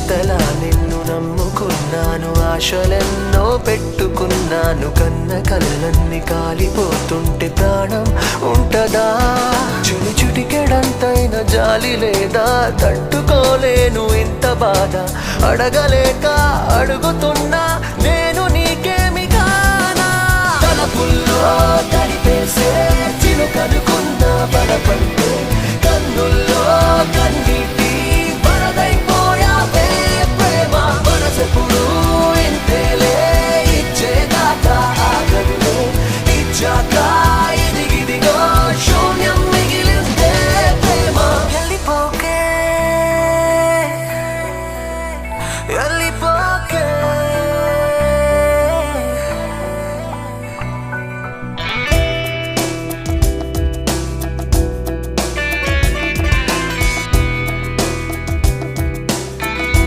ఇంతలా నిన్ను నమ్ముకున్నాను, ఆశలెన్నో పెట్టుకున్నాను. కన్న కళ్ళన్ని కాలిపోతుంటే ప్రాణం ఉంటదా? చుడి చుటికెడంతైన జాలి లేదా? తట్టుకోలేను ఇంత బాధ, అడగలేక అడుగుతున్నా నేను నీకేమి కానా? తలపుల్లో తడిపేసే చిలుకనుకున్న బలపంటే కన్నుల్లో కన్నీటి వరదైపోయావే ప్రేమ. మనసెప్పుడు ఇంతేలే, ఇచ్చేదాకా ఆగదులే, ఇచ్చాక ఇదిగిదిగో శూన్యం మిగిలిందే ప్రేమ. వెళ్ళిపోకే వెళ్ళిపో